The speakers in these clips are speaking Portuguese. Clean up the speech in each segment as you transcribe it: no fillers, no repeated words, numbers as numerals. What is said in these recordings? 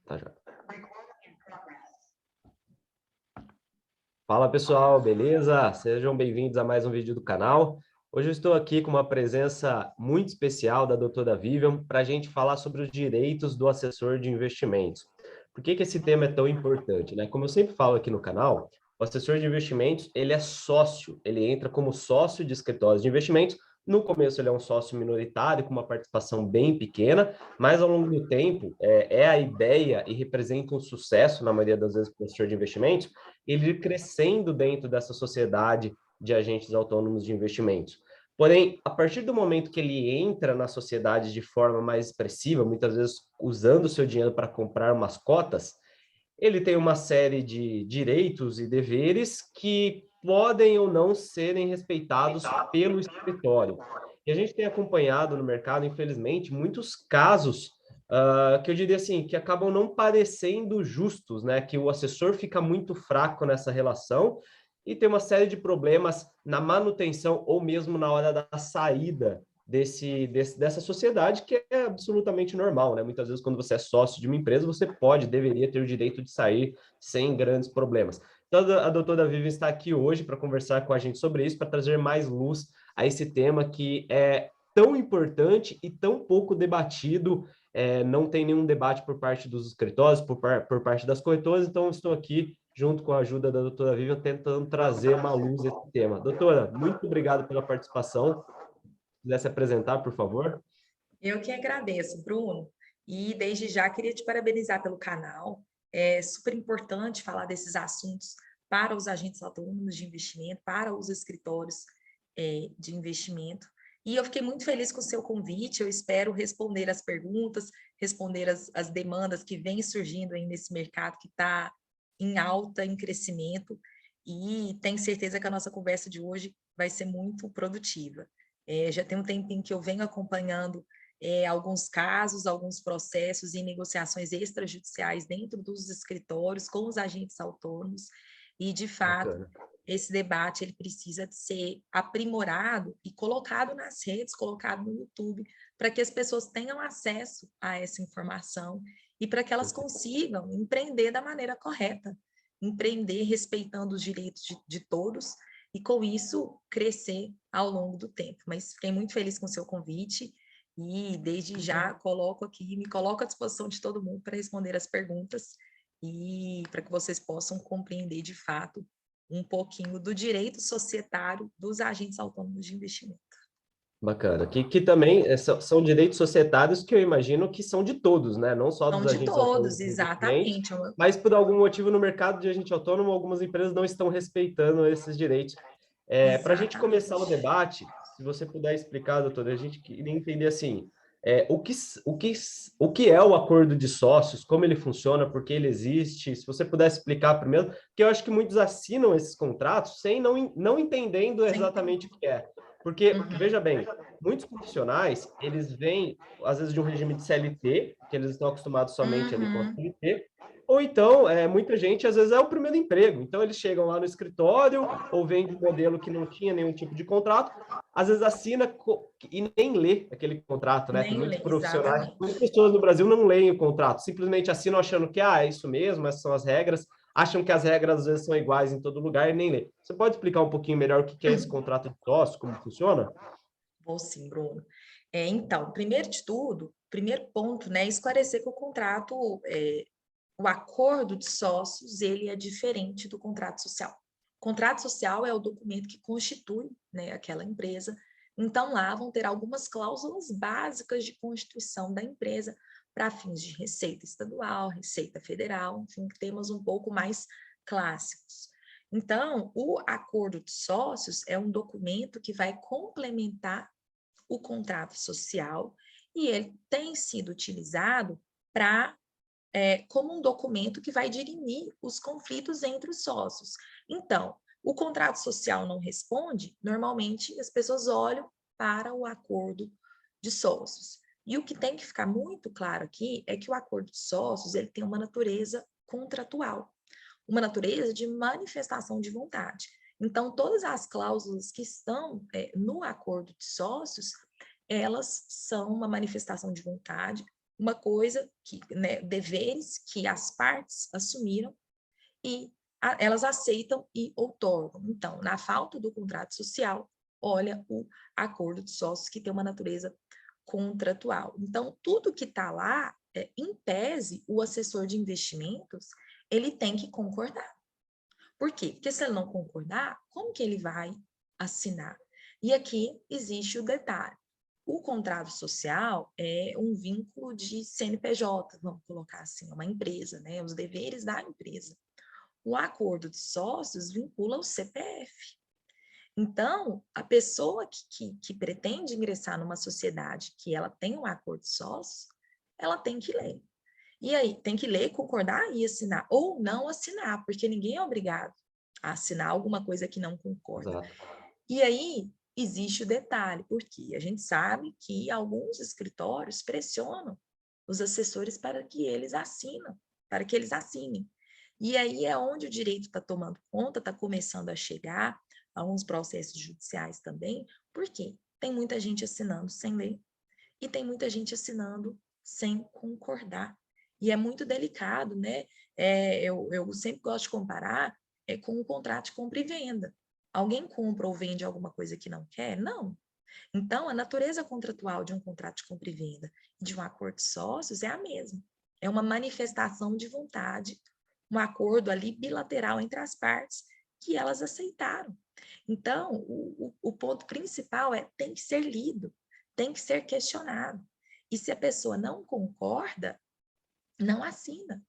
Tá já. Fala pessoal, beleza? Sejam bem-vindos a mais um vídeo do canal. Hoje eu estou aqui com uma presença muito especial da doutora Vivian para a gente falar sobre os direitos do assessor de investimentos. Por que que esse tema é tão importante, né? Como eu sempre falo aqui no canal, o assessor de investimentos, ele é sócio, ele entra como sócio de escritórios de investimentos. No começo ele é um sócio minoritário com uma participação bem pequena, mas ao longo do tempo é a ideia e representa um sucesso, na maioria das vezes, para o assessor de investimentos, ele ir crescendo dentro dessa sociedade de agentes autônomos de investimentos. Porém, a partir do momento que ele entra na sociedade de forma mais expressiva, muitas vezes usando o seu dinheiro para comprar umas cotas, ele tem uma série de direitos e deveres que podem ou não serem respeitados pelo escritório. E a gente tem acompanhado no mercado, infelizmente, muitos casos que eu diria assim, que acabam não parecendo justos, né? Que o assessor fica muito fraco nessa relação e tem uma série de problemas na manutenção ou mesmo na hora da saída dessa sociedade, que é absolutamente normal, né? Muitas vezes, quando você é sócio de uma empresa, você deveria ter o direito de sair sem grandes problemas. Então, a doutora Vivian está aqui hoje para conversar com a gente sobre isso, para trazer mais luz a esse tema que é tão importante e tão pouco debatido. Não tem nenhum debate por parte dos escritórios, por parte das corretoras, então estou aqui junto com a ajuda da doutora Vivian, tentando trazer uma luz a esse tema. Doutora, muito obrigado pela participação. Quiser se apresentar, por favor. Eu que agradeço, Bruno. E desde já queria te parabenizar pelo canal. É super importante falar desses assuntos para os agentes autônomos de investimento, para os escritórios de investimento. E eu fiquei muito feliz com o seu convite. Eu espero responder as perguntas, responder as demandas que vêm surgindo aí nesse mercado que está em alta, em crescimento. E tenho certeza que a nossa conversa de hoje vai ser muito produtiva. Já tem um tempinho que eu venho acompanhando alguns casos, alguns processos e negociações extrajudiciais dentro dos escritórios com os agentes autônomos e, de fato, Bacana. esse debate ele precisa de ser aprimorado e colocado nas redes, colocado no YouTube, para que as pessoas tenham acesso a essa informação e para que elas consigam empreender da maneira correta, empreender respeitando os direitos de todos e, com isso, crescer ao longo do tempo. Mas fiquei muito feliz com o seu convite e, desde já, me coloco à disposição de todo mundo para responder as perguntas e para que vocês possam compreender, de fato, um pouquinho do direito societário dos agentes autônomos de investimento. Bacana. Que também são direitos societários que eu imagino que são de todos, né? Não só São dos de agentes autônomos todos, de investimentos, exatamente. mas por algum motivo no mercado de agente autônomo, algumas empresas não estão respeitando esses direitos. Para a gente começar o Exatamente. debate, se você puder explicar, doutora, a gente queria entender assim, o que é o acordo de sócios, como ele funciona, por que ele existe, se você pudesse explicar primeiro, porque eu acho que muitos assinam esses contratos sem não entendendo Sem exatamente o que é. Porque, veja Uhum. bem, muitos profissionais, eles vêm, às vezes, de um regime de CLT, que eles estão acostumados somente ali com a Uhum. CLT, ou então, muita gente, às vezes, é o primeiro emprego. Então, eles chegam lá no escritório, ou vem de um modelo que não tinha nenhum tipo de contrato, às vezes assina e nem lê aquele contrato, né? Tem Nem muitos lei, profissionais, muitas exatamente. pessoas no Brasil não leem o contrato, simplesmente assinam achando que é isso mesmo, essas são as regras, acham que as regras às vezes são iguais em todo lugar e nem lê. Você pode explicar um pouquinho melhor o que é esse contrato de sócio, como funciona? Vou sim, Bruno. Então, primeiro de tudo, primeiro ponto, né, esclarecer que o contrato, o acordo de sócios, ele é diferente do contrato social. O contrato social é o documento que constitui, né, aquela empresa. Então, lá vão ter algumas cláusulas básicas de constituição da empresa para fins de receita estadual, receita federal, enfim, temas um pouco mais clássicos. Então, o acordo de sócios é um documento que vai complementar o contrato social e ele tem sido utilizado como um documento que vai dirimir os conflitos entre os sócios. Então, o contrato social não responde, normalmente as pessoas olham para o acordo de sócios. E o que tem que ficar muito claro aqui é que o acordo de sócios ele tem uma natureza contratual, uma natureza de manifestação de vontade. Então, todas as cláusulas que estão no acordo de sócios, elas são uma manifestação de vontade uma coisa, que, né, deveres que as partes assumiram e elas aceitam e outorgam. Então, na falta do contrato social, olha o acordo de sócios, que tem uma natureza contratual. Então, tudo que está lá, em tese, o assessor de investimentos, ele tem que concordar. Por quê? Porque se ele não concordar, como que ele vai assinar? E aqui existe o detalhe. O contrato social é um vínculo de CNPJ, vamos colocar assim, uma empresa, né? Os deveres da empresa. O acordo de sócios vincula o CPF. Então, a pessoa que pretende ingressar numa sociedade que ela tem um acordo de sócios, ela tem que ler. E aí, tem que ler, concordar e assinar, ou não assinar, porque ninguém é obrigado a assinar alguma coisa que não concorda. Exato. E aí, existe o detalhe, porque a gente sabe que alguns escritórios pressionam os assessores para que eles assinem. E aí é onde o direito está tomando conta, está começando a chegar, alguns processos judiciais também, porque tem muita gente assinando sem ler e tem muita gente assinando sem concordar. E é muito delicado, né? Eu sempre gosto de comparar com um contrato de compra e venda. Alguém compra ou vende alguma coisa que não quer? Não. Então, a natureza contratual de um contrato de compra e venda e de um acordo de sócios é a mesma. É uma manifestação de vontade, um acordo ali bilateral entre as partes que elas aceitaram. Então, o ponto principal tem que ser lido, tem que ser questionado. E se a pessoa não concorda, não assina.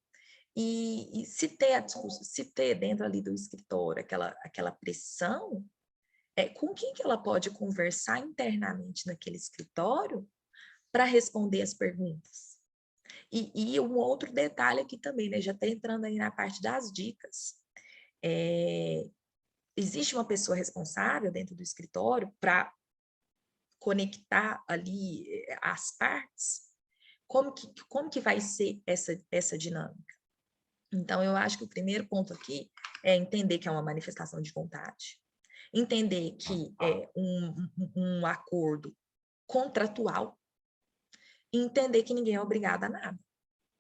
E se ter dentro ali do escritório aquela pressão, com quem que ela pode conversar internamente naquele escritório para responder as perguntas? E um outro detalhe aqui também, né? Já está entrando aí na parte das dicas. Existe uma pessoa responsável dentro do escritório para conectar ali as partes? Como que vai ser essa dinâmica? Então, eu acho que o primeiro ponto aqui é entender que é uma manifestação de vontade, entender que é um acordo contratual e entender que ninguém é obrigado a nada.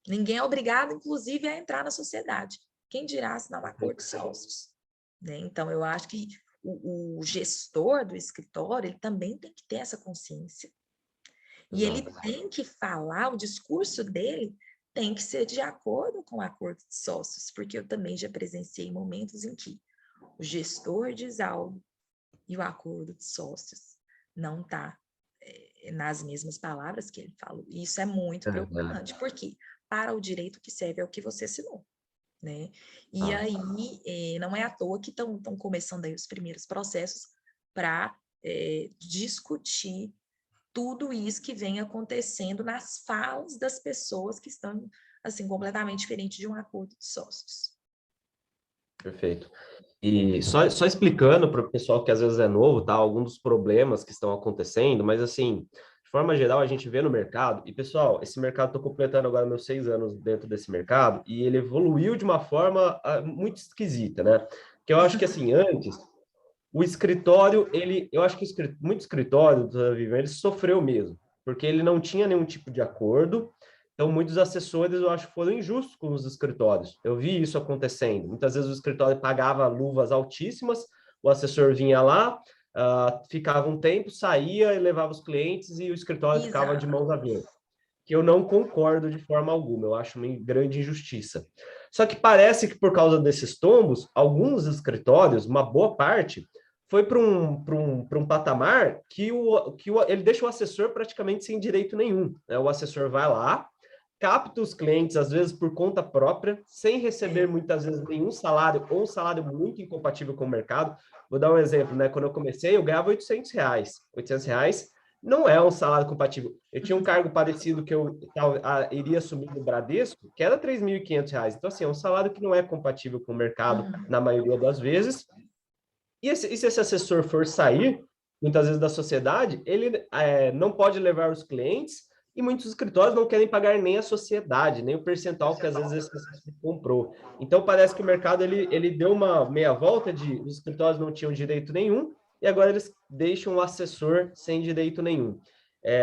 Ninguém é obrigado, inclusive, a entrar na sociedade. Quem dirá assinar um acordo de sócios? Né? Então, eu acho que o gestor do escritório, ele também tem que ter essa consciência. E ele tem que falar, o discurso dele tem que ser de acordo com o acordo de sócios, porque eu também já presenciei momentos em que o gestor diz algo e o acordo de sócios não está nas mesmas palavras que ele falou. E isso é muito preocupante, porque para o direito que serve é o que você assinou. Né? E aí, não é à toa que estão começando aí os primeiros processos para discutir tudo isso que vem acontecendo nas falas das pessoas que estão, assim, completamente diferentes de um acordo de sócios. Perfeito. E só explicando para o pessoal que às vezes é novo, tá? Alguns dos problemas que estão acontecendo, mas assim, de forma geral, a gente vê no mercado, e pessoal, esse mercado, estou completando agora meus 6 anos dentro desse mercado, e ele evoluiu de uma forma muito esquisita, né? Que eu acho que assim, antes, o escritório, eu acho que muito escritório da Vivian, ele sofreu mesmo, porque ele não tinha nenhum tipo de acordo, então muitos assessores, eu acho, foram injustos com os escritórios. Eu vi isso acontecendo. Muitas vezes o escritório pagava luvas altíssimas, o assessor vinha lá, ficava um tempo, saía e levava os clientes e o escritório ficava de mãos abertas. Que eu não concordo de forma alguma, eu acho uma grande injustiça. Só que parece que por causa desses tombos, alguns escritórios, uma boa parte, foi para um patamar que ele deixa o assessor praticamente sem direito nenhum. Né? O assessor vai lá, capta os clientes, às vezes por conta própria, sem receber muitas vezes nenhum salário, ou um salário muito incompatível com o mercado. Vou dar um exemplo, né? Quando eu comecei, eu ganhava R$800. R$800 não é um salário compatível. Eu tinha um cargo parecido que eu iria assumir no Bradesco, que era R$3.500. Então, assim, é um salário que não é compatível com o mercado na maioria das vezes. E se esse assessor for sair, muitas vezes, da sociedade, ele não pode levar os clientes e muitos escritórios não querem pagar nem a sociedade, nem o percentual que às vezes esse assessor comprou. Então, parece que o mercado ele deu uma meia volta de os escritórios não tinham direito nenhum e agora eles deixam o assessor sem direito nenhum.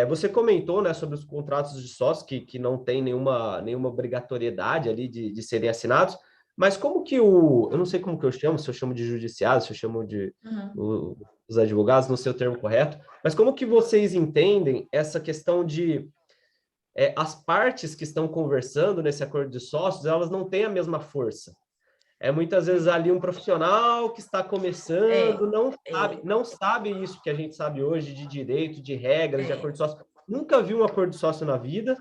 Você comentou, né, sobre os contratos de sócio que não tem nenhuma obrigatoriedade ali de serem assinados, mas como que eu não sei como que eu chamo, se eu chamo de judiciário, se eu chamo de Uhum. os advogados, no seu termo correto, mas como que vocês entendem essa questão de as partes que estão conversando nesse acordo de sócios, elas não têm a mesma força. Muitas vezes ali um profissional que está É, começando, é, não sabe isso que a gente sabe hoje de direito, de regras, de é. acordo de sócio, nunca viu um acordo de sócio na vida,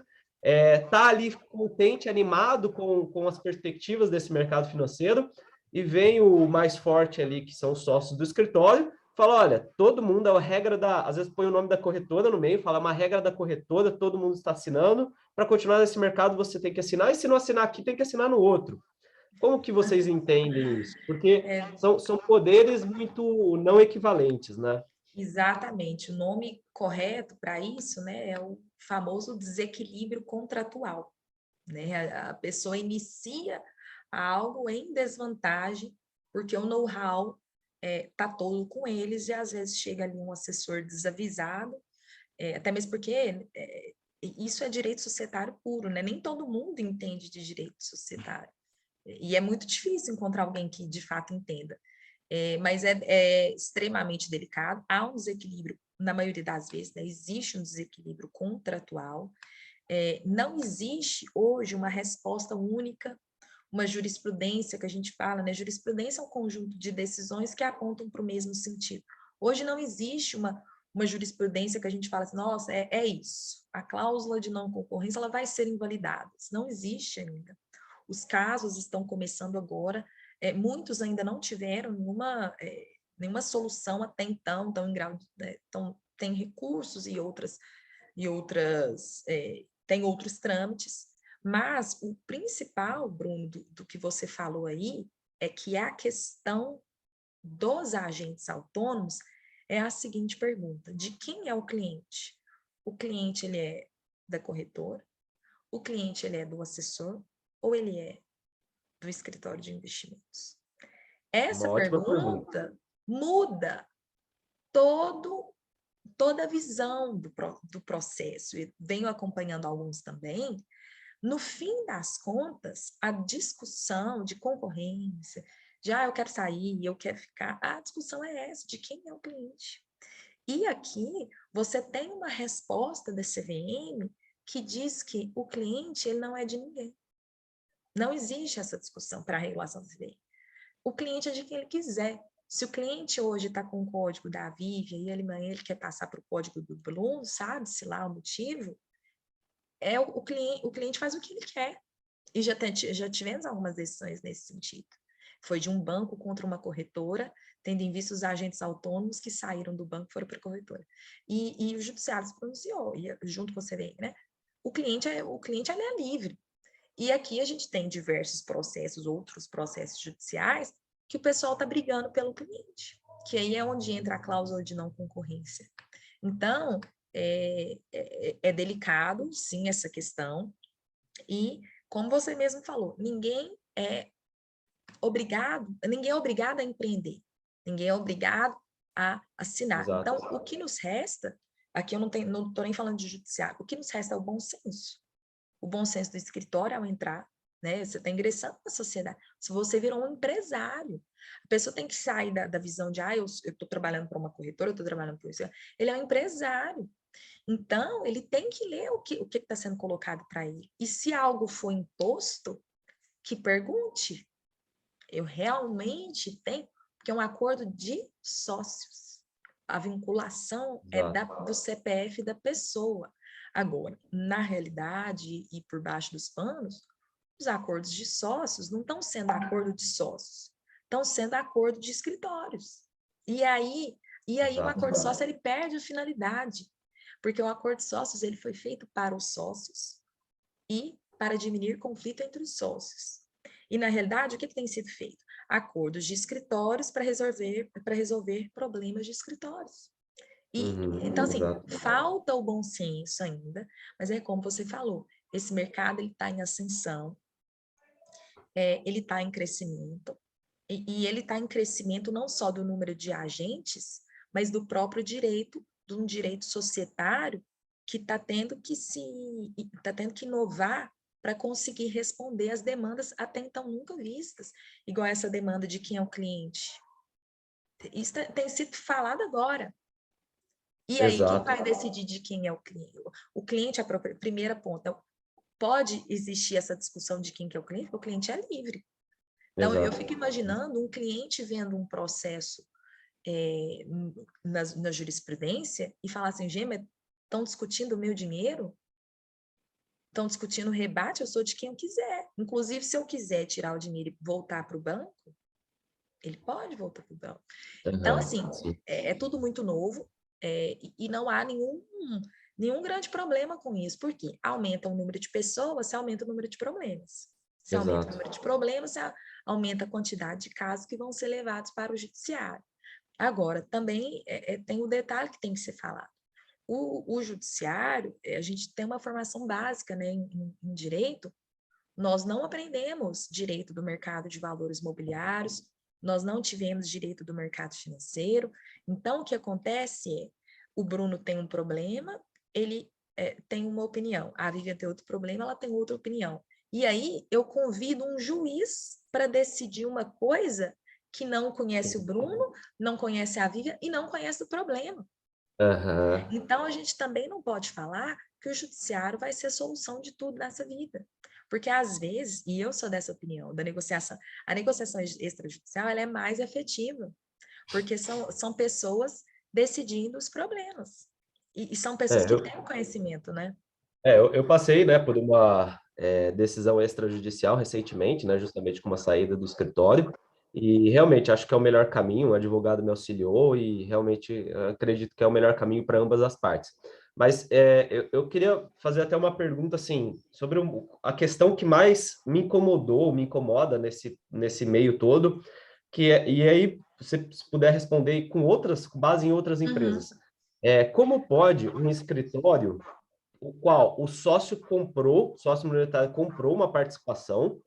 tá ali contente, animado com as perspectivas desse mercado financeiro, e vem o mais forte ali, que são os sócios do escritório, fala, olha, todo mundo, a regra às vezes põe o nome da corretora no meio, fala uma regra da corretora, todo mundo está assinando, para continuar nesse mercado você tem que assinar, e se não assinar aqui, tem que assinar no outro. Como que vocês entendem isso? Porque É, são poderes muito não equivalentes, né? exatamente. O nome correto para isso, né, é o famoso desequilíbrio contratual, né? A pessoa inicia algo em desvantagem, porque o know-how tá todo com eles, e às vezes chega ali um assessor desavisado, até mesmo porque isso é direito societário puro, né? Nem todo mundo entende de direito societário. E é muito difícil encontrar alguém que de fato entenda. Mas é extremamente delicado. Há um desequilíbrio, na maioria das vezes, né? Existe um desequilíbrio contratual. Não existe hoje uma resposta única, uma jurisprudência que a gente fala, né? Jurisprudência é um conjunto de decisões que apontam para o mesmo sentido. Hoje não existe uma jurisprudência que a gente fala assim, nossa, é isso. A cláusula de não concorrência ela vai ser invalidada. Isso não existe ainda. Os casos estão começando agora, muitos ainda não tiveram nenhuma solução até então, estão em grau de, tem recursos tem outros trâmites, mas o principal, Bruno, do que você falou aí, é que a questão dos agentes autônomos é a seguinte pergunta: de quem é o cliente? O cliente ele é da corretora? O cliente ele é do assessor? Ou ele é do escritório de investimentos? Uma Essa ótima pergunta. pergunta muda todo, toda a visão do processo. E venho acompanhando alguns também. No fim das contas, a discussão de concorrência, de eu quero sair, eu quero ficar, a discussão é essa, de quem é o cliente. E aqui você tem uma resposta da CVM que diz que o cliente ele não é de ninguém. Não existe essa discussão para a regulação da CVM. O cliente é de quem ele quiser. Se o cliente hoje está com o código da Vivia e amanhã ele quer passar para o código do Bloom, sabe-se lá o motivo, o cliente faz o que ele quer. E já tivemos algumas decisões nesse sentido. Foi de um banco contra uma corretora, tendo em vista os agentes autônomos que saíram do banco e foram para a corretora. E o judiciário se pronunciou, e junto com o CVM, né? O cliente ele é livre. E aqui a gente tem diversos processos, outros processos judiciais, que o pessoal está brigando pelo cliente, que aí é onde entra a cláusula de não concorrência. Então, é delicado, sim, essa questão, e, como você mesmo falou, ninguém é obrigado a empreender, ninguém é obrigado a assinar. Então, Exato. o que nos resta, aqui eu não estou nem falando de judiciário, o que nos resta é o bom senso. O bom senso do escritório ao entrar, né? Você está ingressando na sociedade. Se você virou um empresário, a pessoa tem que sair da visão de, eu estou trabalhando para uma corretora, eu estou trabalhando para isso. Ele é um empresário. Então, ele tem que ler o que está sendo colocado para ele. E se algo for imposto, que pergunte. Eu realmente tenho, porque é um acordo de sócios. A vinculação é do CPF da pessoa. Agora, na realidade e por baixo dos panos, os acordos de sócios não estão sendo acordo de sócios, estão sendo acordo de escritórios. E aí, o Exato. acordo de sócio ele perde a finalidade, porque o acordo de sócios ele foi feito para os sócios e para diminuir conflito entre os sócios. E, na realidade, o que tem sido feito? Acordos de escritórios para resolver problemas de escritórios. Então, assim, Exato. falta o bom senso ainda, mas é como você falou, esse mercado está em ascensão, ele está em crescimento, e ele está em crescimento não só do número de agentes, mas do próprio direito, de um direito societário, que está tendo que inovar para conseguir responder às demandas até então nunca vistas, igual essa demanda de quem é o cliente. Isso tem sido falado agora. E aí, quem Exato, vai decidir de quem é o cliente? O cliente, primeira ponta, pode existir essa discussão de quem que é o cliente, porque o cliente é livre. Então, eu exato. fico imaginando um cliente vendo um processo na jurisprudência e falar assim, gente, estão discutindo o meu dinheiro? Estão discutindo o rebate? Eu sou de quem eu quiser. Inclusive, se eu quiser tirar o dinheiro e voltar para o banco, ele pode voltar para o banco. Então, Aham, assim, sim, é tudo muito novo e não há nenhum grande problema com isso. Por quê? Aumenta o número de pessoas, se aumenta o número de problemas. Se aumenta o exato. número de problemas, se aumenta a quantidade de casos que vão ser levados para o judiciário. Agora, também tem o detalhe que tem que ser falado. O judiciário, a gente tem uma formação básica, né, em direito, nós não aprendemos direito do mercado de valores mobiliários, nós não tivemos direito do mercado financeiro. Então, o que acontece é, o Bruno tem um problema, ele tem uma opinião, a Vivian tem outro problema, ela tem outra opinião. E aí, eu convido um juiz para decidir uma coisa que não conhece o Bruno, não conhece a Vivian e não conhece o problema. Aham. Então, a gente também não pode falar que o judiciário vai ser a solução de tudo nessa vida. Porque, às vezes, e eu sou dessa opinião, a negociação extrajudicial ela é mais efetiva, porque são pessoas decidindo os problemas. E são É, pessoas que têm conhecimento, né? eu passei, né, por uma decisão extrajudicial recentemente, né, justamente com uma saída do escritório, e realmente acho que é o melhor caminho, o advogado me auxiliou e realmente acredito que é o melhor caminho para ambas as partes. Mas eu queria fazer até uma pergunta, assim, sobre a questão que mais me incomodou, me incomoda nesse meio todo, e aí, se puder responder com base em outras Uhum, empresas. Como pode um escritório o qual o sócio minoritário comprou uma participação,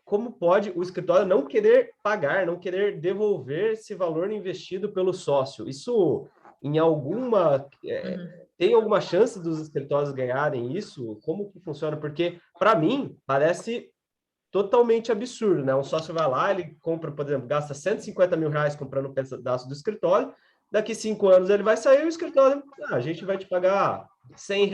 como pode o escritório não querer pagar, não querer devolver esse valor investido pelo sócio? Isso, em alguma, uhum. tem alguma chance dos escritórios ganharem isso? Como que funciona? Porque, para mim, parece totalmente absurdo, né? Um sócio vai lá, ele compra, por exemplo, gasta R$ 150.000 comprando um pedaço do escritório, daqui 5 anos ele vai sair e o escritório, a gente vai te pagar R$ 100.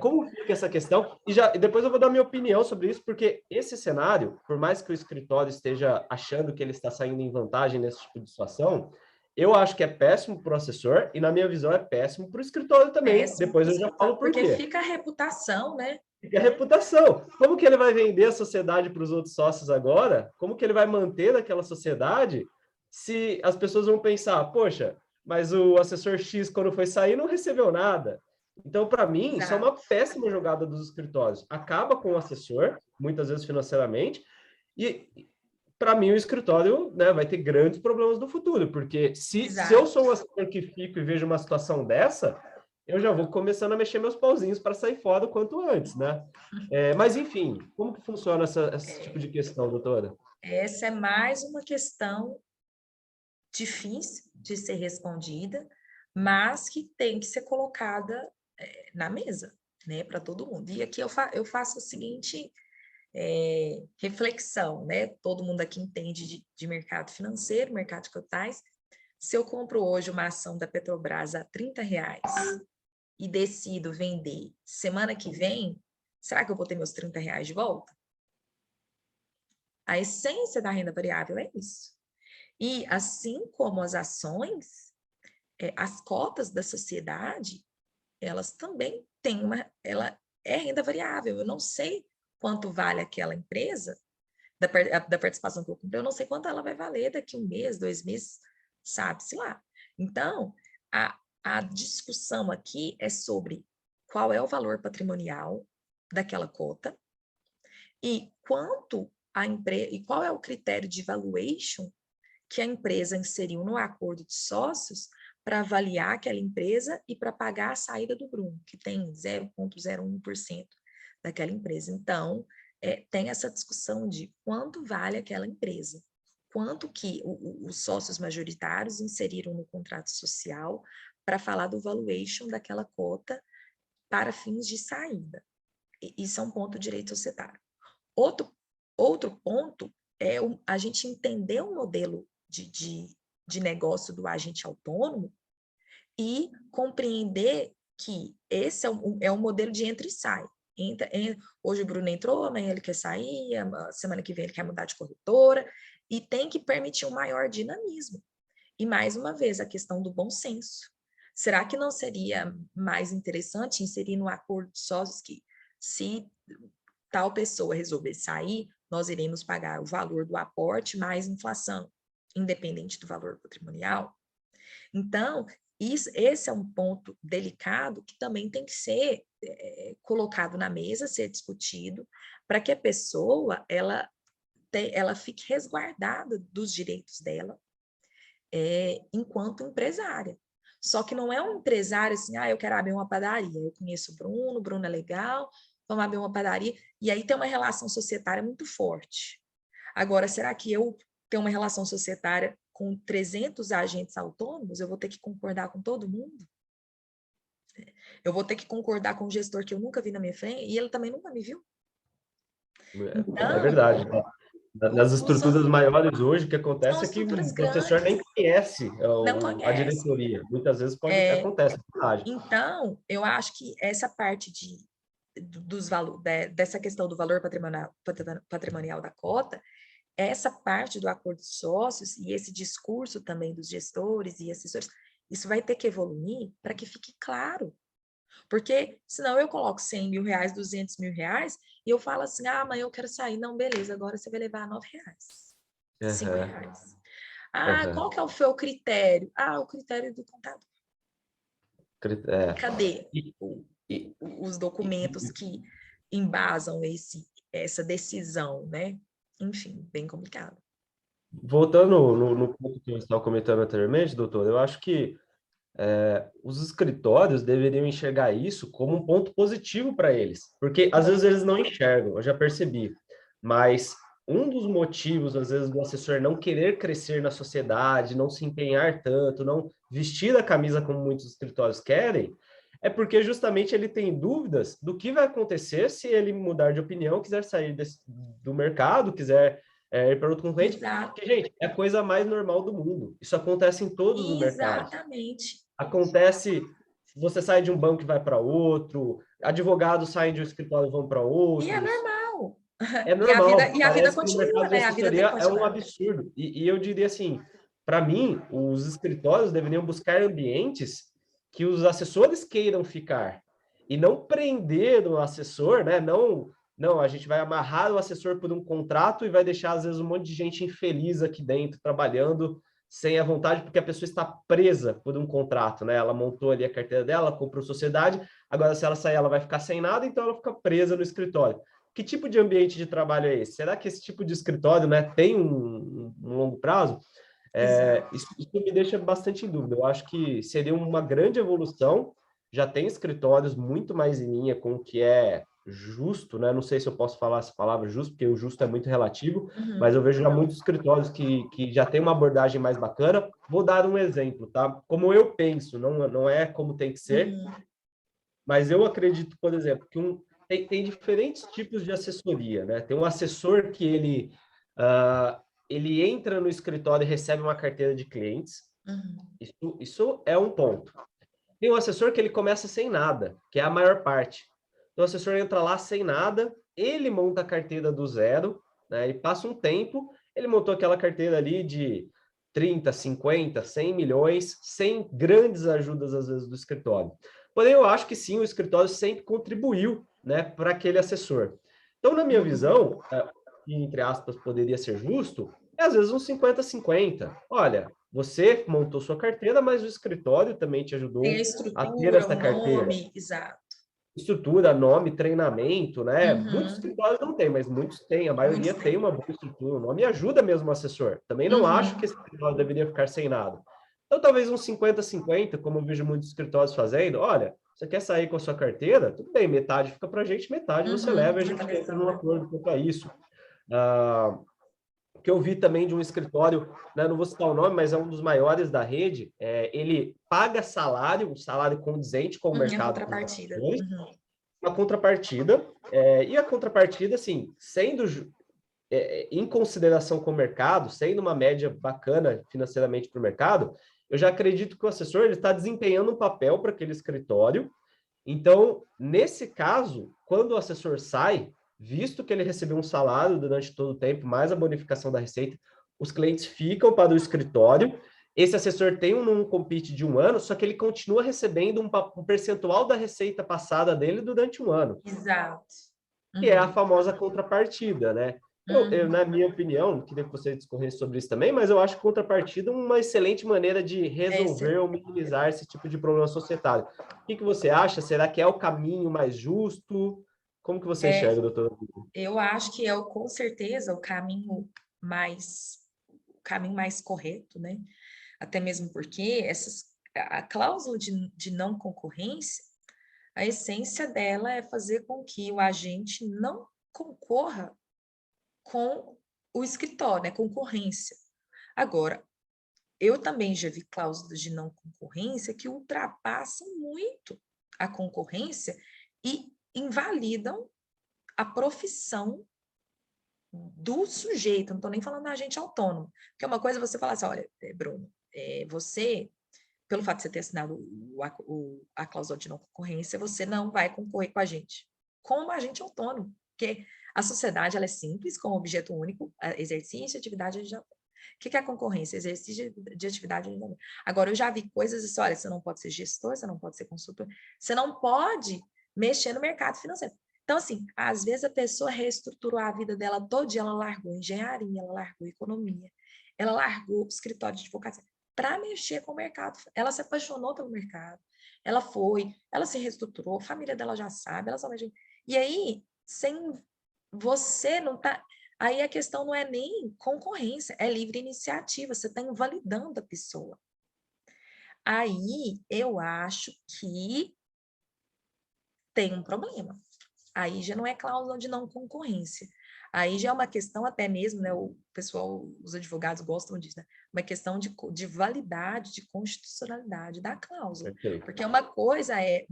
Como fica essa questão? E depois eu vou dar minha opinião sobre isso, porque esse cenário, por mais que o escritório esteja achando que ele está saindo em vantagem nesse tipo de situação, eu acho que é péssimo para o assessor e, na minha visão, é péssimo para o escritório também. Péssimo para Depois o eu já falo escritório, por porque quê. fica a reputação, né? E a reputação. Como que ele vai vender a sociedade para os outros sócios agora? Como que ele vai manter aquela sociedade se as pessoas vão pensar, poxa, mas o assessor X, quando foi sair, não recebeu nada. Então, para mim, isso é uma Exato. péssima jogada dos escritórios. Acaba com o assessor, muitas vezes financeiramente, e para mim o escritório, né, vai ter grandes problemas no futuro, porque se eu Exato. sou um assessor que fico e vejo uma situação dessa, eu já vou começando a mexer meus pauzinhos para sair fora o quanto antes, né? Mas, enfim, como que funciona esse tipo de questão, doutora? Essa é mais uma questão difícil de ser respondida, mas que tem que ser colocada na mesa, né, para todo mundo. E aqui eu faço a seguinte reflexão, né? Todo mundo aqui entende de mercado financeiro, mercado de capitais. Se eu compro hoje uma ação da Petrobras a R$ 30 e decido vender semana que vem, será que eu vou ter meus R$ 30 de volta? A essência da renda variável é isso. E assim como as ações, as cotas da sociedade, elas também têm ela é renda variável. Eu não sei quanto vale aquela empresa, da participação que eu comprei, eu não sei quanto ela vai valer daqui 1 mês, 2 meses, sabe-se lá. Então, a discussão aqui é sobre qual é o valor patrimonial daquela cota e quanto a empresa, e qual é o critério de valuation que a empresa inseriu no acordo de sócios para avaliar aquela empresa e para pagar a saída do Bruno, que tem 0,01% daquela empresa. Então, tem essa discussão de quanto vale aquela empresa, quanto que os sócios majoritários inseriram no contrato social para falar do valuation daquela cota para fins de saída. Isso é um ponto do direito societário. Outro ponto é a gente entender o modelo de negócio do agente autônomo e compreender que esse é um modelo de entra e sai. Hoje o Bruno entrou, amanhã ele quer sair, semana que vem ele quer mudar de corretora, e tem que permitir um maior dinamismo. E, mais uma vez, a questão do bom senso. Será que não seria mais interessante inserir no acordo de sócios que, se tal pessoa resolver sair, nós iremos pagar o valor do aporte mais inflação, independente do valor patrimonial? Então, esse é um ponto delicado que também tem que ser colocado na mesa, ser discutido, para que a pessoa ela fique resguardada dos direitos dela enquanto empresária. Só que não é um empresário assim, eu quero abrir uma padaria, eu conheço o Bruno é legal, vamos abrir uma padaria, e aí tem uma relação societária muito forte. Agora, será que eu tenho uma relação societária com 300 agentes autônomos? Eu vou ter que concordar com todo mundo? Eu vou ter que concordar com um gestor que eu nunca vi na minha frente, e ele também nunca me viu? Então, é verdade. Nas estruturas maiores hoje, o que acontece é que o assessor nem conhece a diretoria. Muitas vezes acontece. Então, eu acho que essa parte dessa questão do valor patrimonial da cota, essa parte do acordo de sócios e esse discurso também dos gestores e assessores, isso vai ter que evoluir para que fique claro. Porque senão eu coloco 100 mil reais, 200 mil reais, e eu falo assim, amanhã eu quero sair. Não, beleza, agora você vai levar 9 reais, 5 reais. Qual que é o seu critério? O critério do contador. Cadê os documentos que embasam essa decisão, né? Enfim, bem complicado. Voltando no ponto que você estava comentando anteriormente, doutor, eu acho que os escritórios deveriam enxergar isso como um ponto positivo para eles, porque às vezes eles não enxergam, eu já percebi, mas um dos motivos, às vezes, do assessor não querer crescer na sociedade, não se empenhar tanto, não vestir a camisa como muitos escritórios querem, é porque justamente ele tem dúvidas do que vai acontecer se ele mudar de opinião, quiser sair do mercado, quiser ir para outro concorrente. Porque, gente, é a coisa mais normal do mundo. Isso acontece em todos os mercados. Exatamente. Acontece, você sai de um banco e vai para outro, advogados saem de um escritório e vão para outro. E é normal. É normal. E a vida continua, né? A vida tem que continuar. É um absurdo. E eu diria assim, para mim, os escritórios deveriam buscar ambientes que os assessores queiram ficar. E não prender o assessor, né? Não, a gente vai amarrar o assessor por um contrato e vai deixar, às vezes, um monte de gente infeliz aqui dentro, trabalhando sem a vontade, porque a pessoa está presa por um contrato, né? Ela montou ali a carteira dela, comprou sociedade, agora se ela sair, ela vai ficar sem nada, então ela fica presa no escritório. Que tipo de ambiente de trabalho é esse? Será que esse tipo de escritório, né, tem um longo prazo? Isso me deixa bastante em dúvida. Eu acho que seria uma grande evolução. Já tem escritórios muito mais em linha com o que é justo, né? Não sei se eu posso falar essa palavra justo, porque o justo é muito relativo, mas eu vejo já muitos escritórios que já tem uma abordagem mais bacana. Vou dar um exemplo, tá? Como eu penso, não é como tem que ser, mas eu acredito, por exemplo, que tem diferentes tipos de assessoria, né? Tem um assessor que ele entra no escritório e recebe uma carteira de clientes. Isso é um ponto. Tem um assessor que ele começa sem nada, que é a maior parte. Então, o assessor entra lá sem nada, ele monta a carteira do zero, né? E passa um tempo, ele montou aquela carteira ali de 30, 50, 100 milhões, sem grandes ajudas, às vezes, do escritório. Porém, eu acho que sim, o escritório sempre contribuiu, né, para aquele assessor. Então, na minha visão, que, entre aspas, poderia ser justo, é às vezes um 50-50. Olha, você montou sua carteira, mas o escritório também te ajudou a ter essa carteira. Nome, exato. Estrutura, nome, treinamento, né? Muitos escritórios não têm, mas muitos têm. A maioria tem uma boa estrutura. O nome ajuda mesmo o assessor. Também não acho que esse escritório deveria ficar sem nada. Então, talvez uns 50-50, como eu vejo muitos escritórios fazendo. Olha, você quer sair com a sua carteira? Tudo bem, metade fica para a gente, metade você leva e a gente entra num acordo quanto a isso. que eu vi também de um escritório, né, não vou citar o nome, mas é um dos maiores da rede, ele paga salário, um salário condizente com o A mercado, contrapartida. uma contrapartida, e a contrapartida, assim, sendo em consideração com o mercado, sendo uma média bacana financeiramente para o mercado, eu já acredito que o assessor ele está desempenhando um papel para aquele escritório. Então, nesse caso, quando o assessor sai, visto que ele recebeu um salário durante todo o tempo, mais a bonificação da receita, os clientes ficam para o escritório. Esse assessor tem um compete de 1 ano, só que ele continua recebendo um percentual da receita passada dele durante 1 ano. Exato. Que é a famosa contrapartida, né? Na minha opinião, queria que você discorresse sobre isso também, mas eu acho que contrapartida é uma excelente maneira de resolver ou minimizar esse tipo de problema societário. O que você acha? Será que é o caminho mais justo? Como que você enxerga, doutora? Eu acho que é, com certeza, o caminho mais correto, né? Até mesmo porque a cláusula de não concorrência, a essência dela é fazer com que o agente não concorra com o escritório, né? Concorrência. Agora, eu também já vi cláusulas de não concorrência que ultrapassam muito a concorrência e invalidam a profissão do sujeito. Não estou nem falando da agente autônomo. Porque uma coisa é você falar assim, olha, Bruno, você, pelo fato de você ter assinado a cláusula de não concorrência, você não vai concorrer com a gente, como agente autônomo. Porque a sociedade ela é simples, com objeto único, exercício de atividade de autônomo. O que é a concorrência? Exercício de atividade. Agora, eu já vi coisas assim, olha, você não pode ser gestor, você não pode ser consultor, você não pode mexer no mercado financeiro. Então, assim, às vezes a pessoa reestruturou a vida dela todo dia, ela largou engenharia, ela largou economia, ela largou o escritório de advocacia para mexer com o mercado. Ela se apaixonou pelo mercado, ela se reestruturou, a família dela já sabe, ela só vai... E aí, sem você não tá... Aí a questão não é nem concorrência, é livre iniciativa, você está invalidando a pessoa. Aí eu acho que tem um problema. Aí já não é cláusula de não concorrência. Aí já é uma questão até mesmo, né? O pessoal, os advogados gostam disso, né? Uma questão de validade, de constitucionalidade da cláusula. Porque uma coisa é,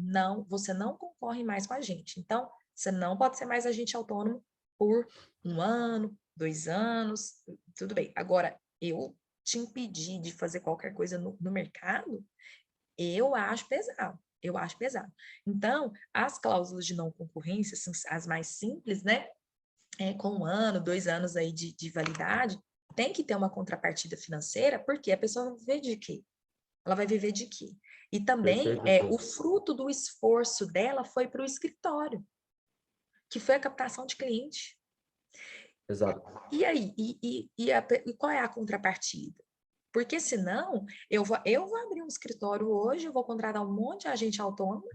você não concorre mais com a gente. Então, você não pode ser mais agente autônomo por 1 ano, 2 anos, tudo bem. Agora, eu te impedir de fazer qualquer coisa no mercado, eu acho pesado. Eu acho pesado. Então, as cláusulas de não concorrência, as mais simples, né? Com 1 ano, 2 anos aí de validade, tem que ter uma contrapartida financeira, porque a pessoa vai viver de quê? Ela vai viver de quê? E também, o fruto do esforço dela foi para o escritório, que foi a captação de cliente. Exato. E aí, e qual é a contrapartida? Porque senão, eu vou abrir um escritório hoje, eu vou contratar um monte de agente autônomo,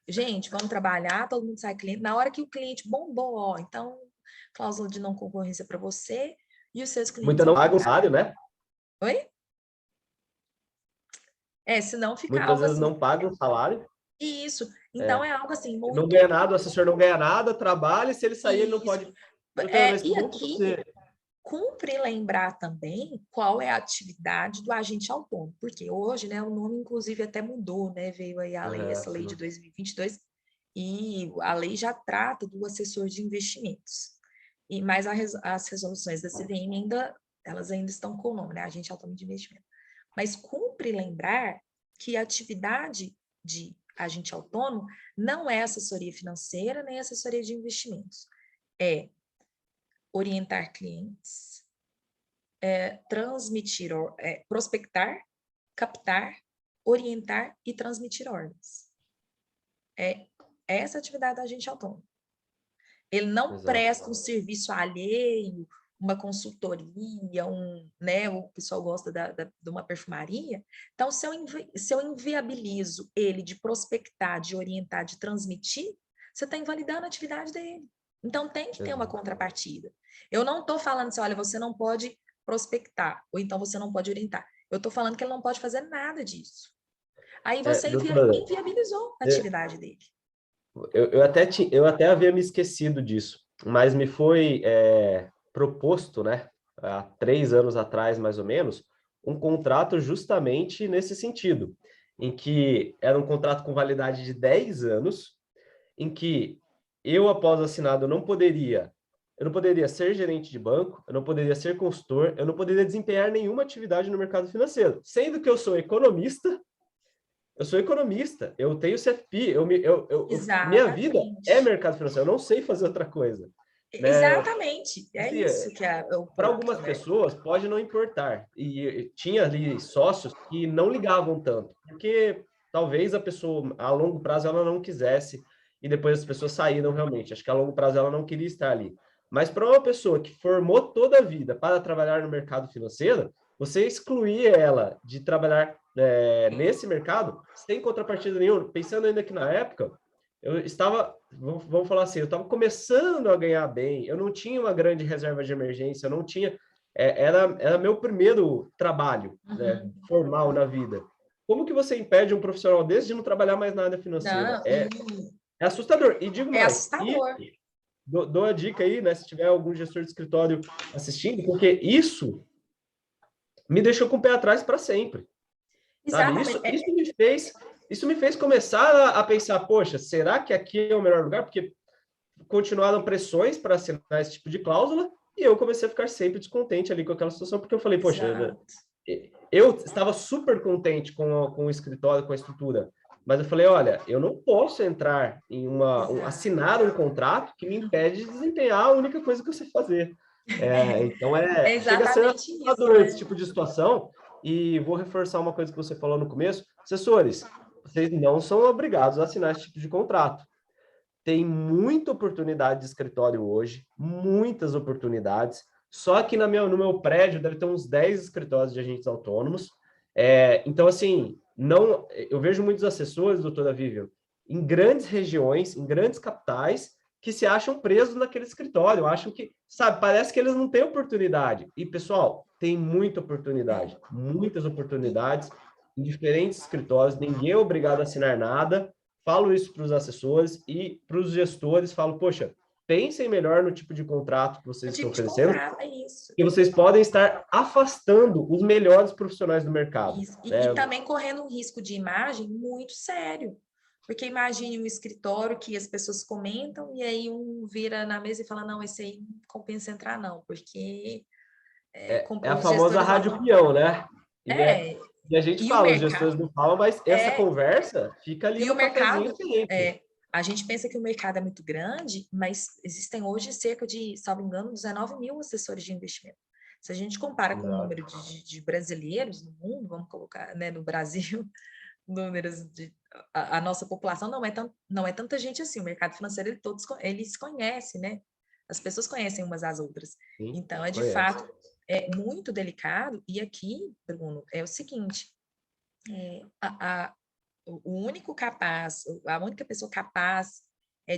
gente, vamos trabalhar, todo mundo sai cliente. Na hora que o cliente bombou, ó, então, cláusula de não concorrência para você e os seus clientes... Muita não paga o salário, né? Oi? Senão fica Muitas algo vezes assim. não paga o salário. Isso. Então, é algo assim, Não muito... ganha nada, o assessor não ganha nada, trabalha, e se ele sair, ele não Isso. pode... Mas E como aqui, você... cumpre lembrar também qual é a atividade do agente autônomo, porque hoje, né, o nome inclusive até mudou, né, veio aí a lei, essa lei de 2022, e a lei já trata do assessor de investimentos. Mas as resoluções da CVM elas ainda estão com o nome, né, agente autônomo de investimento. Mas cumpre lembrar que a atividade de agente autônomo não é assessoria financeira nem assessoria de investimentos. É orientar clientes, transmitir, prospectar, captar, orientar e transmitir ordens. É essa atividade da agente autônomo. Ele não presta um serviço alheio, uma consultoria, né, o pessoal gosta de uma perfumaria. Então, se eu inviabilizo ele de prospectar, de orientar, de transmitir, você está invalidando a atividade dele. Então, tem que ter uma contrapartida. Eu não estou falando assim, olha, você não pode prospectar, ou então você não pode orientar. Eu estou falando que ele não pode fazer nada disso. Aí você inviabilizou a atividade dele. Eu até havia me esquecido disso, mas me foi proposto, né, há 3 anos atrás, mais ou menos, um contrato justamente nesse sentido, em que era um contrato com validade de 10 anos, em que eu, após assinado, eu não poderia ser gerente de banco, eu não poderia ser consultor, eu não poderia desempenhar nenhuma atividade no mercado financeiro, sendo que eu sou economista, eu tenho CFP, minha vida é Exatamente. mercado financeiro, eu não sei fazer outra coisa, né? Exatamente. É Assim, isso que é o para ponto, algumas né? pessoas pode não importar. E tinha ali sócios que não ligavam tanto, porque talvez a pessoa a longo prazo ela não quisesse e depois as pessoas saíram realmente. Acho que a longo prazo ela não queria estar ali. Mas para uma pessoa que formou toda a vida para trabalhar no mercado financeiro, você excluir ela de trabalhar nesse mercado sem contrapartida nenhuma. Pensando ainda que na época eu estava, vamos falar assim, eu estava começando a ganhar bem, eu não tinha uma grande reserva de emergência, eu não tinha, era meu primeiro trabalho, né, Uhum. formal na vida. Como que você impede um profissional desse de não trabalhar mais na área financeira? Não, É assustador. E digo é mais, e assustador. dou a dica aí, né, se tiver algum gestor de escritório assistindo, porque isso me deixou com o pé atrás para sempre. Sabe? Exatamente. Isso me fez começar a pensar, poxa, será que aqui é o melhor lugar? Porque continuaram pressões para assinar esse tipo de cláusula e eu comecei a ficar sempre descontente ali com aquela situação, porque eu falei, poxa, Exato. eu estava super contente com o escritório, com a estrutura, mas eu falei, olha, eu não posso entrar em Exato. assinar um contrato que me impede de desempenhar a única coisa que eu sei fazer. Então, É chega a ser exatamente isso, assustador esse né? tipo de situação, e vou reforçar uma coisa que você falou no começo, assessores, vocês não são obrigados a assinar esse tipo de contrato. Tem muita oportunidade de escritório hoje, muitas oportunidades. Só que no meu prédio deve ter uns 10 escritórios de agentes autônomos. Então, assim, não, eu vejo muitos assessores, doutora Vivian, em grandes regiões, em grandes capitais, que se acham presos naquele escritório, acham que, sabe, parece que eles não têm oportunidade. E, pessoal, tem muita oportunidade, muitas oportunidades em diferentes escritórios, ninguém é obrigado a assinar nada, falo isso para os assessores e para os gestores, falo, poxa, pensem melhor no tipo de contrato que O vocês estão tipo de oferecendo, contrato é isso. que vocês podem estar afastando os melhores profissionais do mercado. Isso. Né? E também correndo um risco de imagem muito sério. Porque imagine um escritório que as pessoas comentam e aí um vira na mesa e fala, não, esse aí não compensa entrar não, porque É a os famosa gestores lá rádio vão... peão, né? E, É, e a gente e o fala, os mercado... gestores não falam, mas essa É, conversa fica ali e o no cafezinho mercado... sempre. A gente pensa que o mercado é muito grande, mas existem hoje cerca de, salvo engano, 19 mil assessores de investimento. Se a gente compara com o Exato. número de brasileiros no mundo, vamos colocar, né, no Brasil, números de a nossa população não é tanta gente assim. O mercado financeiro eles conhecem, né? As pessoas conhecem umas às outras. Sim, Então é de conhece. fato muito delicado. E aqui, Bruno, é o seguinte: é, o único capaz, a única pessoa capaz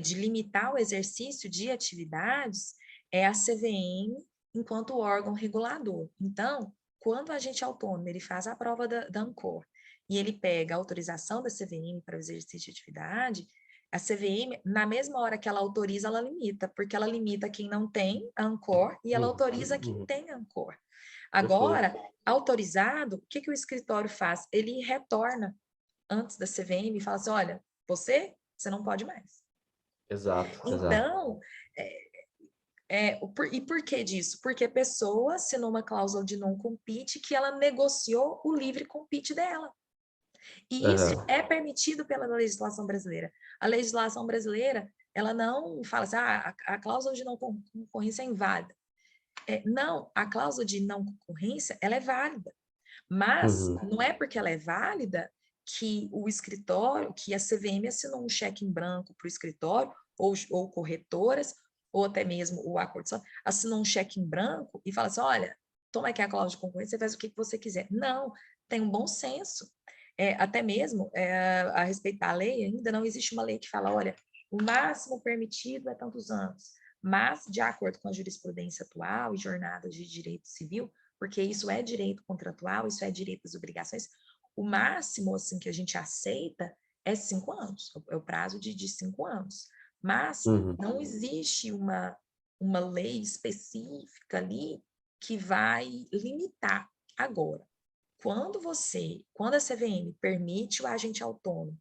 de limitar o exercício de atividades é a CVM enquanto órgão regulador. Então, quando o agente autônomo ele faz a prova da Ancor e ele pega a autorização da CVM para o exercício de atividade, a CVM, na mesma hora que ela autoriza, ela limita, porque ela limita quem não tem a Ancor e ela autoriza quem tem a Ancor. Perfeito. Agora, autorizado, o que o escritório faz? Ele retorna antes da CVM e fala assim, olha, você não pode mais. Exato, exato. Então, e por que disso? Porque a pessoa assinou uma cláusula de não compete que ela negociou o livre compete dela. E isso Uhum. é permitido pela legislação brasileira. A legislação brasileira, ela não fala assim, a cláusula de não concorrência é inválida. Não, a cláusula de não concorrência, ela é válida. Mas Uhum. não é porque ela é válida que o escritório, que a CVM assinou um cheque em branco para o escritório, ou corretoras, ou até mesmo o acordo assinou um cheque em branco e fala assim, olha, toma aqui a cláusula de concorrência, você faz o que você quiser. Não, tem um bom senso. Até mesmo, a respeito da lei, ainda não existe uma lei que fala, olha, o máximo permitido é tantos anos. Mas, de acordo com a jurisprudência atual e jornadas de direito civil, porque isso é direito contratual, isso é direito das obrigações, o máximo assim que a gente aceita é 5 anos, é o prazo de 5 anos. Mas Uhum. não existe uma lei específica ali que vai limitar. Agora, quando a CVM permite o agente autônomo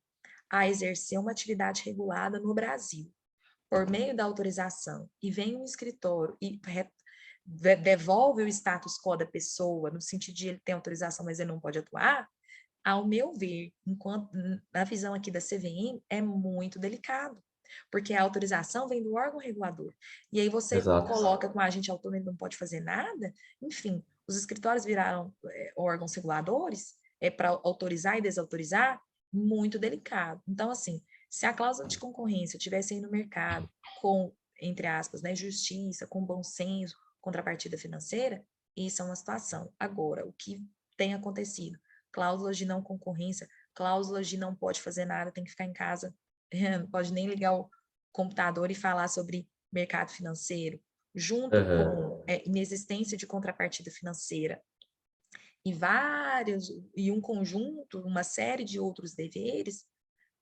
a exercer uma atividade regulada no Brasil, por meio da autorização, e vem um escritório e devolve o status quo da pessoa, no sentido de ele ter autorização, mas ele não pode atuar, ao meu ver, enquanto na visão aqui da CVM, é muito delicado, porque a autorização vem do órgão regulador. E aí você Exato. coloca com o agente autônomo, ele não pode fazer nada, enfim, os escritórios viraram órgãos reguladores, para autorizar e desautorizar, muito delicado. Então, assim, se a cláusula de concorrência tivesse aí no mercado com, entre aspas, né, justiça, com bom senso, contrapartida financeira, isso é uma situação. Agora, o que tem acontecido? Cláusulas de não concorrência, cláusulas de não pode fazer nada, tem que ficar em casa, não pode nem ligar o computador e falar sobre mercado financeiro, junto com inexistência de contrapartida financeira e um conjunto, uma série de outros deveres,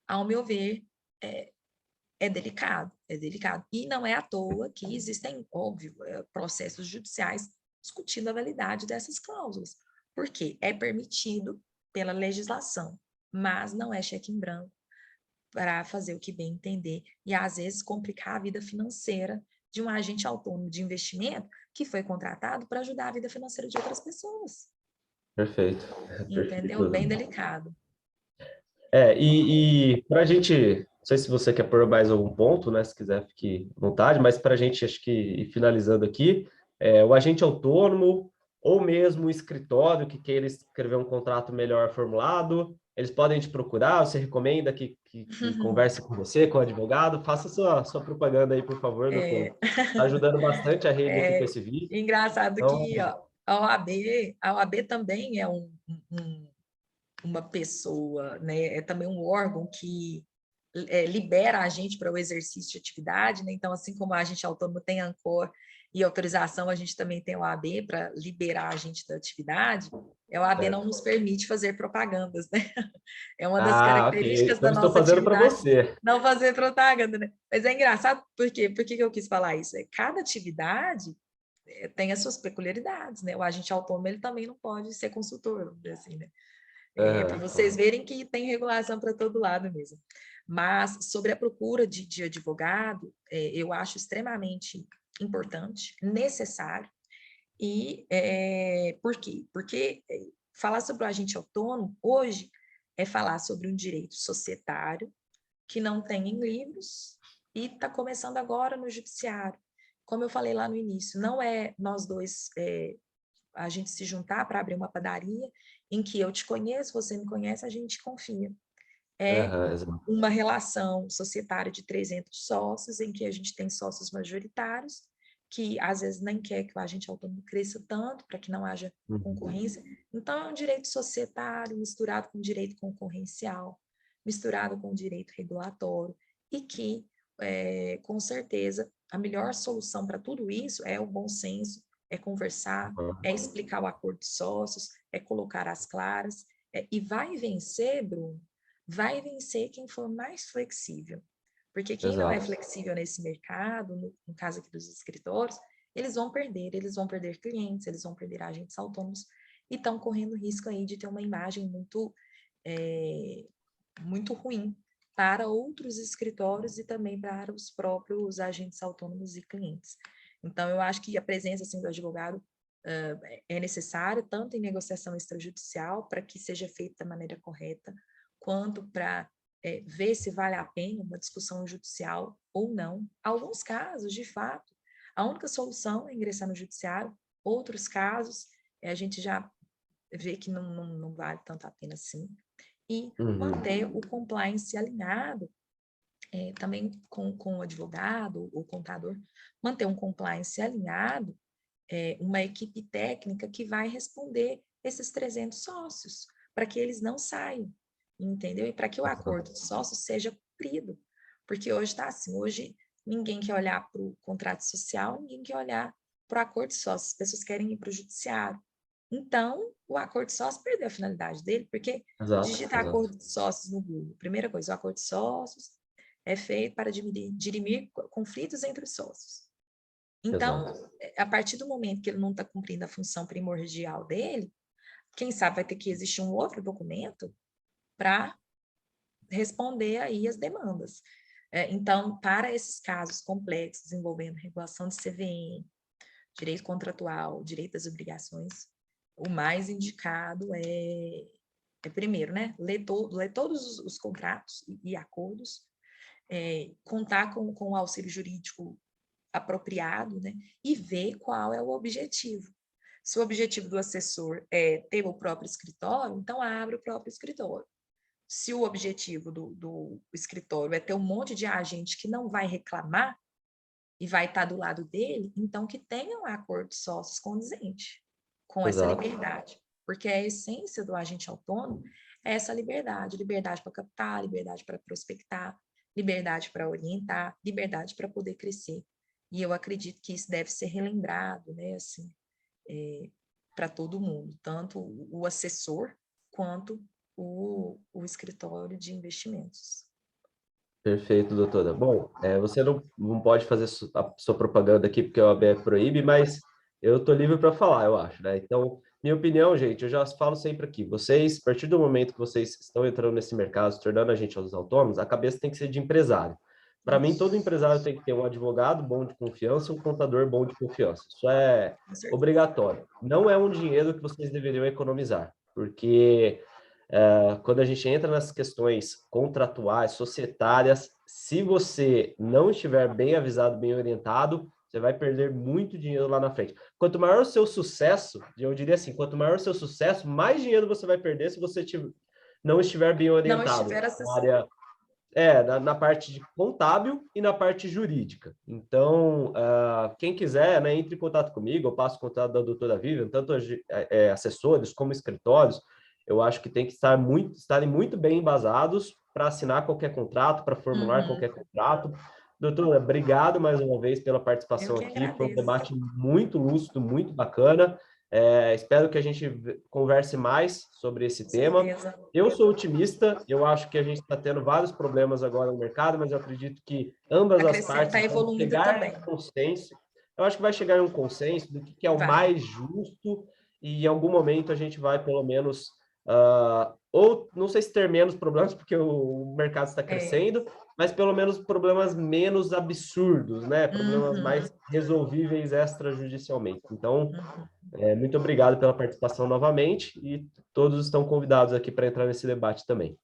ao meu ver, é delicado, é delicado. E não é à toa que existem, óbvio, processos judiciais discutindo a validade dessas cláusulas, porque é permitido pela legislação, mas não é cheque em branco para fazer o que bem entender e, às vezes, complicar a vida financeira de um agente autônomo de investimento que foi contratado para ajudar a vida financeira de outras pessoas. Perfeito. Entendeu? Perfeito. Bem delicado. E para a gente, não sei se você quer pôr mais algum ponto, né? Se quiser, fique à vontade, mas para a gente, acho que ir finalizando aqui, o agente autônomo ou mesmo o escritório que queira escrever um contrato melhor formulado, eles podem te procurar, você recomenda que converse com você, com o advogado, faça sua propaganda aí, por favor, doutor. Está ajudando bastante a rede aqui com esse vídeo. Engraçado Então, que ó, a OAB também é uma pessoa, né? É também um órgão que libera a gente para o exercício de atividade, né? Então, assim como a gente autônomo tem ANCOR e autorização, a gente também tem o OAB para liberar a gente da atividade. A OAB não certo. nos permite fazer propagandas, né? É uma das Ah, ok. características da Então, estou nossa fazendo para atividade você. não fazer propaganda, né? Mas é engraçado, por quê? Por que eu quis falar isso? Cada atividade tem as suas peculiaridades, né? O agente autônomo, ele também não pode ser consultor, vamos dizer assim, né? Para vocês verem que tem regulação para todo lado mesmo. Mas sobre a procura de advogado, eu acho extremamente importante, necessário. E por quê? Porque falar sobre o agente autônomo hoje é falar sobre um direito societário que não tem em livros e está começando agora no judiciário. Como eu falei lá no início, não é nós dois a gente se juntar para abrir uma padaria em que eu te conheço, você me conhece, a gente confia. É Exato. uma relação societária de 300 sócios, em que a gente tem sócios majoritários, que às vezes nem quer que o agente autônomo cresça tanto, para que não haja concorrência. Então, é um direito societário misturado com direito concorrencial, misturado com direito regulatório, e que, com certeza, a melhor solução para tudo isso é o bom senso, é conversar, é explicar o acordo de sócios, é colocar as claras, e vai vencer, Bruno, vai vencer quem for mais flexível. Porque quem não é Exato. flexível nesse mercado, no caso aqui dos escritórios, eles vão perder clientes, eles vão perder agentes autônomos e estão correndo risco aí de ter uma imagem muito ruim para outros escritórios e também para os próprios agentes autônomos e clientes. Então, eu acho que a presença assim, do advogado é necessária, tanto em negociação extrajudicial, para que seja feita da maneira correta, quanto para ver se vale a pena uma discussão judicial ou não. Alguns casos, de fato, a única solução é ingressar no judiciário, outros casos, a gente já vê que não vale tanto a pena assim, e manter o compliance alinhado, também com o advogado ou contador, manter um compliance alinhado, uma equipe técnica que vai responder esses 300 sócios, para que eles não saiam, entendeu? E para que o acordo de sócios seja cumprido. Porque hoje está assim, hoje ninguém quer olhar para o contrato social, ninguém quer olhar para o acordo de sócios, as pessoas querem ir para o judiciário. Então, o acordo de sócios perdeu a finalidade dele, porque Exato, digitar exato. acordo de sócios no Google, primeira coisa, o acordo de sócios é feito para dirimir conflitos entre os sócios. Então, Exato. a partir do momento que ele não está cumprindo a função primordial dele, quem sabe vai ter que existir um outro documento para responder aí as demandas. Então, para esses casos complexos envolvendo regulação de CVM, direito contratual, direito das obrigações, o mais indicado primeiro, né, ler todos os contratos e acordos, contar com o auxílio jurídico apropriado, né, e ver qual é o objetivo. Se o objetivo do assessor é ter o próprio escritório, então abre o próprio escritório. Se o objetivo do escritório é ter um monte de agente que não vai reclamar e vai estar do lado dele, então que tenha um acordo de sócios condizente com essa Exato. liberdade. Porque a essência do agente autônomo é essa liberdade, liberdade para captar, liberdade para prospectar, liberdade para orientar, liberdade para poder crescer. E eu acredito que isso deve ser relembrado, né, assim, para todo mundo, tanto o assessor quanto o escritório de investimentos. Perfeito, doutora. Bom, você não pode fazer a sua propaganda aqui porque a OAB proíbe, mas eu estou livre para falar, eu acho, né? Então, minha opinião, gente, eu já falo sempre aqui, vocês, a partir do momento que vocês estão entrando nesse mercado, se tornando agentes autônomos, a cabeça tem que ser de empresário. Para mim, todo empresário tem que ter um advogado bom de confiança e um contador bom de confiança. Isso é Com certeza. obrigatório. Não é um dinheiro que vocês deveriam economizar, porque quando a gente entra nas questões contratuais, societárias, se você não estiver bem avisado, bem orientado, você vai perder muito dinheiro lá na frente. Quanto maior o seu sucesso, eu diria assim, quanto maior o seu sucesso, mais dinheiro você vai perder se você não estiver bem Não orientado estiver na assessor. área, na parte de contábil e na parte jurídica. Então, quem quiser, né, entre em contato comigo, eu passo o contato da doutora Vivian, tanto assessores como escritórios, eu acho que tem que estarem muito bem embasados para assinar qualquer contrato, para formular Uhum. qualquer contrato. Doutora, obrigado mais uma vez pela Eu participação que aqui, foi um agradeço. debate muito lúcido, muito bacana. Espero que a gente converse mais sobre esse Com tema. certeza. Eu sou otimista, eu acho que a gente está tendo vários problemas agora no mercado, mas eu acredito que ambas as Acrescenta partes vão evoluindo chegar em também. consenso. Eu acho que vai chegar em um consenso do que é o Vai. mais justo e em algum momento a gente vai, pelo menos, ou não sei se ter menos problemas, porque o mercado está É. crescendo, mas pelo menos problemas menos absurdos, né? Problemas Uhum. mais resolvíveis extrajudicialmente. Então, Uhum. muito obrigado pela participação novamente e todos estão convidados aqui para entrar nesse debate também.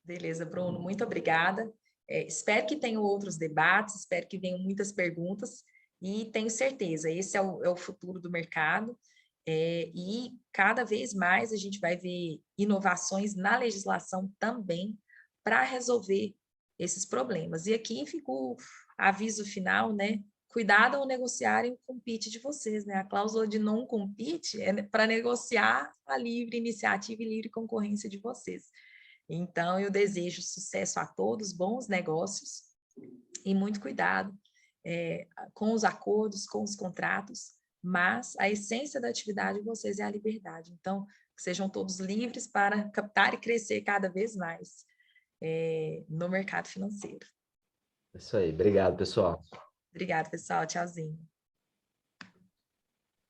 Beleza, Bruno, muito obrigada. Espero que tenham outros debates, espero que venham muitas perguntas e tenho certeza, esse é o futuro do mercado. E cada vez mais a gente vai ver inovações na legislação também para resolver esses problemas. E aqui fica o aviso final, né? Cuidado ao negociarem o compete de vocês, né? A cláusula de não compete é para negociar a livre iniciativa e livre concorrência de vocês. Então, eu desejo sucesso a todos, bons negócios e muito cuidado com os acordos, com os contratos, mas a essência da atividade de vocês é a liberdade. Então, que sejam todos livres para captar e crescer cada vez mais no mercado financeiro. Isso aí, obrigado, pessoal. Obrigada, pessoal. Tchauzinho.